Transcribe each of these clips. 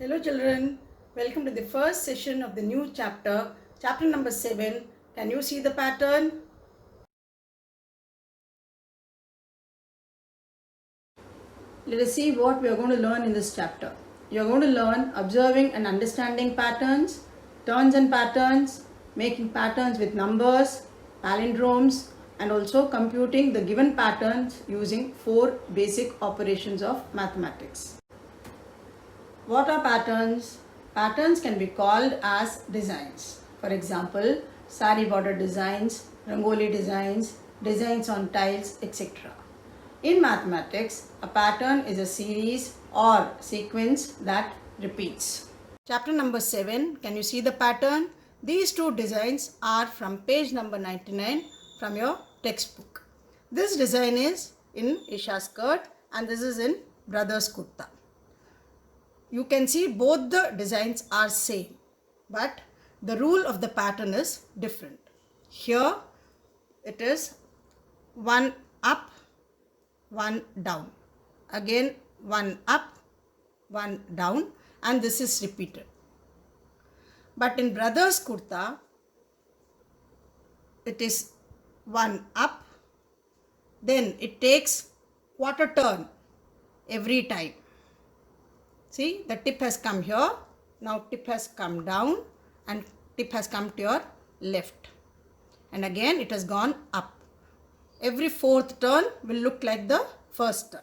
Hello children, welcome to the first session of the new chapter, chapter number 7. Can you see the pattern? Let us see what we are going to learn in this chapter. You are going to learn observing and understanding patterns, turns and patterns, making patterns with numbers, palindromes, and also computing the given patterns using 4 basic operations of mathematics. What are patterns? Patterns can be called as designs. For example, sari border designs, rangoli designs, designs on tiles, etc. In mathematics, a pattern is a series or sequence that repeats. Chapter number 7, can you see the pattern? These two designs are from page number 99 from your textbook. This design is in Isha's skirt and this is in brother's kurta. You can see both the designs are same, but the rule of the pattern is different. Here it is one up, one down, again one up, one down, and this is repeated. But in brother's kurta, it is one up, then it takes quarter turn every time. See, the tip has come here, now tip has come down and tip has come to your left. And again it has gone up. Every fourth turn will look like the first turn.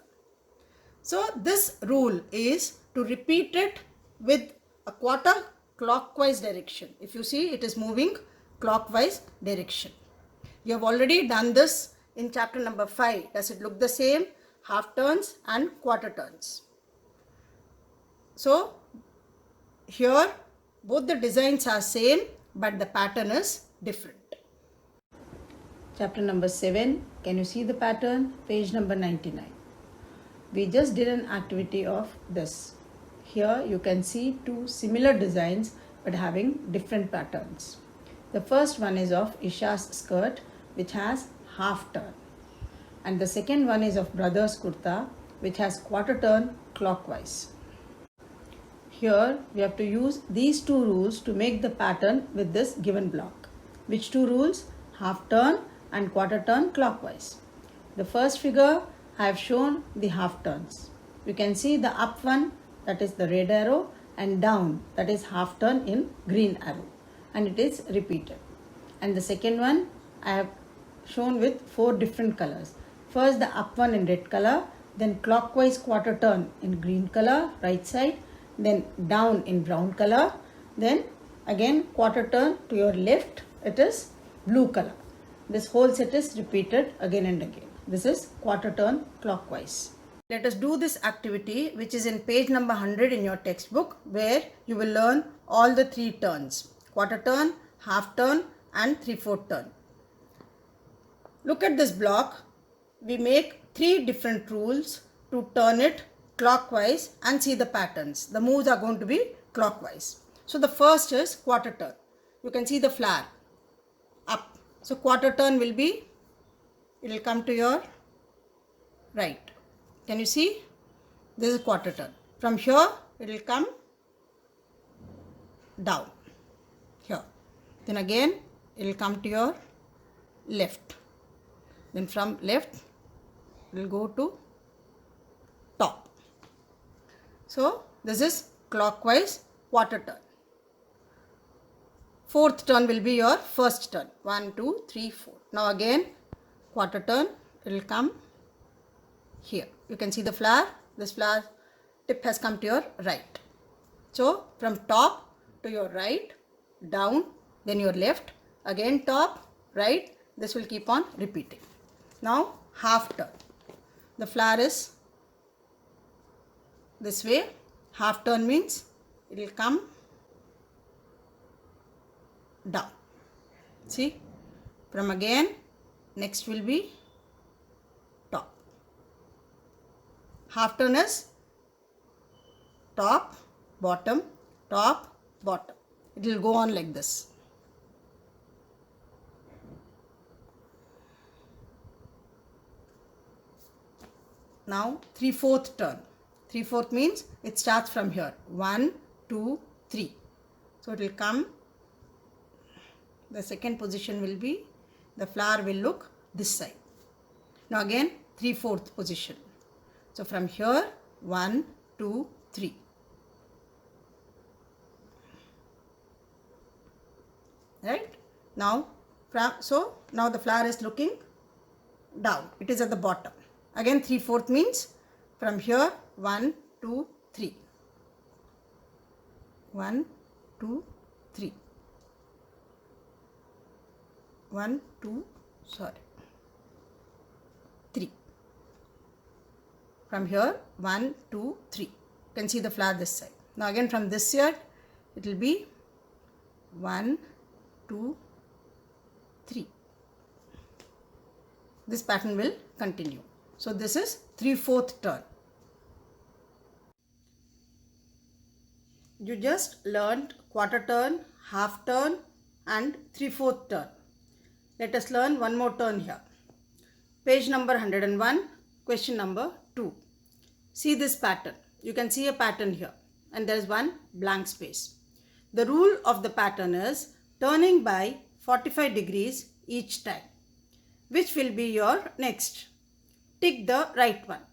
So this rule is to repeat it with a quarter clockwise direction. If you see, it is moving clockwise direction. You have already done this in chapter number 5. Does it look the same? Half turns and quarter turns. So here both the designs are same but the pattern is different. Chapter number 7, can you see the pattern? Page number 99. We just did an activity of this. Here you can see two similar designs but having different patterns. The first one is of Isha's skirt which has half turn, and the second one is of brother's kurta which has quarter turn clockwise. Here we have to use these two rules to make the pattern with this given block. Which two rules? Half turn and quarter turn clockwise. The first figure I have shown the half turns. You can see the up one, that is the red arrow, and down, that is half turn in green arrow, and it is repeated. And the second one I have shown with 4 different colors. First the up one in red color, then clockwise quarter turn in green color right side, then down in brown color, then again quarter turn to your left, it is blue color. This whole set is repeated again and again. This is quarter turn clockwise. Let us do this activity which is in page number 100 in your textbook, where you will learn all the 3 turns: quarter turn, half turn and 3/4 turn. Look at this block. We make 3 different rules to turn it clockwise and see the patterns. The moves are going to be clockwise. So the first is quarter turn. You can see the flower up. So quarter turn will be, it will come to your right. Can you see? This is quarter turn. From here it will come down here. Then again it will come to your left. Then from left it will go to top. So this is clockwise quarter turn. 4th turn will be your first turn. 1, 2, 3, 4. Now again quarter turn, it will come here. You can see the flower. This flower tip has come to your right. So from top to your right, down, then your left, again top, right. This will keep on repeating. Now half turn. The flower is this way. Half turn means it will come down. See, from again next will be top. Half turn is top, bottom, top, bottom. It will go on like this. Now 3/4 turn. 3/4 means it starts from here. 1, 2, 3. So it will come, the second position will be, the flower will look this side. Now again 3/4 position. So from here 1, 2, 3. Right? Now now the flower is looking down. It is at the bottom. Again 3/4 means from here 1, 2, 3. 1, 2, 3. 1, 2, 3. From here 1, 2, 3. You can see the flower this side. Now again from this side it will be 1, 2, 3. This pattern will continue. So this is 3/4 turn. You just learned quarter turn, half turn and 3/4 turn. Let us learn one more turn here. Page number 101, question number 2. See this pattern. You can see a pattern here and there is one blank space. The rule of the pattern is turning by 45 degrees each time. Which will be your next? Tick the right one.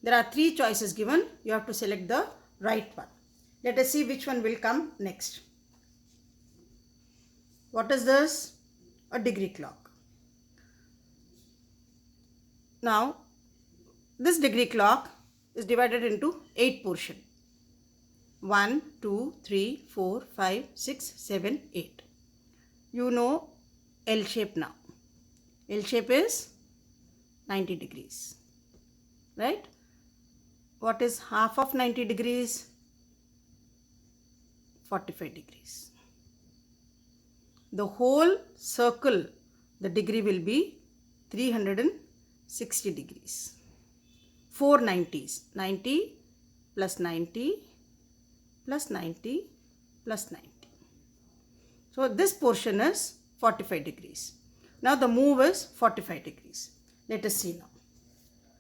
There are 3 choices given. You have to select the right one. Let us see which one will come next. What is this? A degree clock. Now, this degree clock is divided into 8 portions. 1, 2, 3, 4, 5, 6, 7, 8. You know L shape now. L shape is 90 degrees. Right? What is half of 90 degrees? 45 degrees. The whole circle, the degree will be 360 degrees. 4 90s. 90 plus 90 plus 90 plus 90. So this portion is 45 degrees. Now the move is 45 degrees. Let us see now.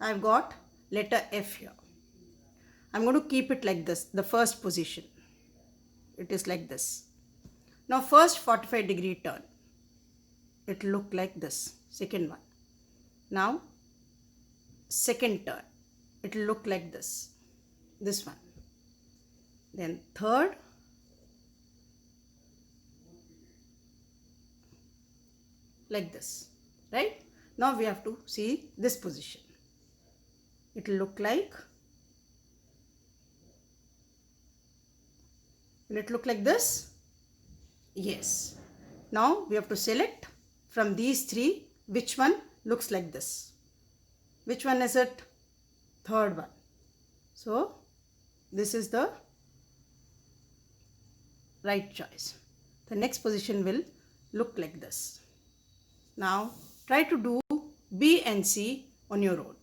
I've got letter F here. I'm going to keep it like this, the first position. It is like this. Now first 45 degree turn. It look like this. Second one. Now second turn. It will look like this. This one. Then third. Like this. Right? Now we have to see this position. It will look like. Will it look like this? Yes. Now we have to select from these 3 which one looks like this. Which one is it? Third one. So this is the right choice. The next position will look like this. Now try to do B and C on your own.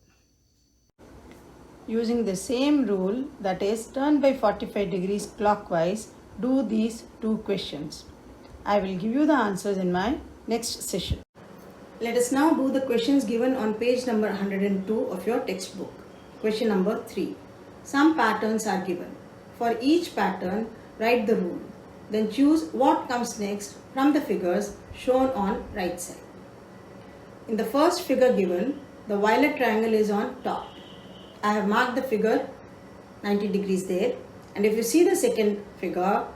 Using the same rule, that is turn by 45 degrees clockwise, do these 2 questions. I will give you the answers in my next session. Let us now do the questions given on page number 102 of your textbook. Question number 3. Some patterns are given. For each pattern, write the rule. Then choose what comes next from the figures shown on right side. In the first figure given, the violet triangle is on top. I have marked the figure 90 degrees there. And if you see the second figure,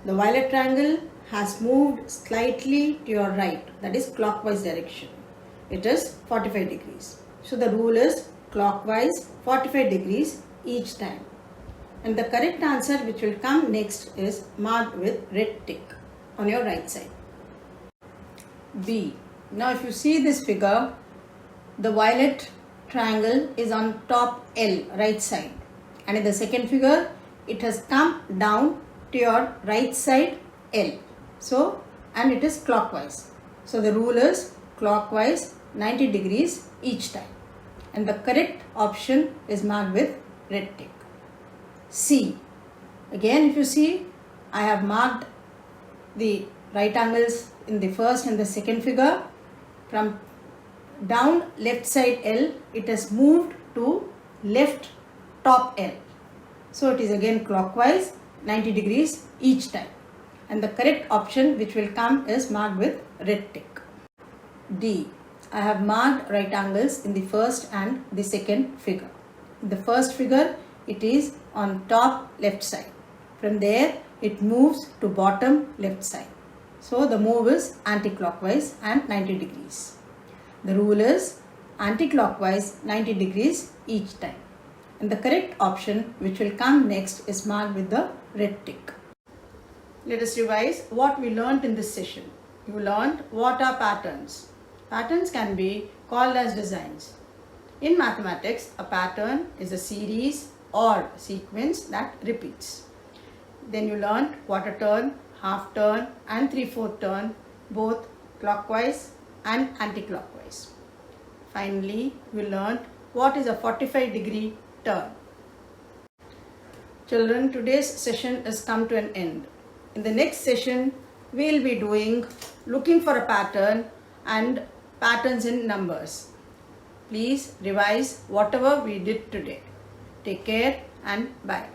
the violet triangle has moved slightly to your right, that is clockwise direction. It is 45 degrees. So the rule is clockwise 45 degrees each time. And the correct answer which will come next is marked with red tick on your right side. B. Now if you see this figure, the violet triangle is on top L, right side. And in the second figure, it has come down to your right side L. So, and it is clockwise. So the rule is clockwise 90 degrees each time. And the correct option is marked with red tick. C. Again if you see, I have marked the right angles in the first and the second figure. From down left side L, it has moved to left top L. So it is again clockwise 90 degrees each time. And the correct option which will come is marked with red tick. D. I have marked right angles in the first and the second figure. In the first figure, it is on top left side. From there, it moves to bottom left side. So the move is anti-clockwise and 90 degrees. The rule is anti-clockwise 90 degrees each time. And the correct option which will come next is marked with the red tick. Let us revise what we learnt in this session. You learnt what are patterns. Patterns can be called as designs. In mathematics, a pattern is a series or sequence that repeats. Then you learnt quarter turn, half turn and 3/4 turn, both clockwise and anti-clockwise. Finally, you learnt what is a 45-degree turn. Children, today's session has come to an end. In the next session, we will be doing looking for a pattern and patterns in numbers. Please revise whatever we did today. Take care and bye.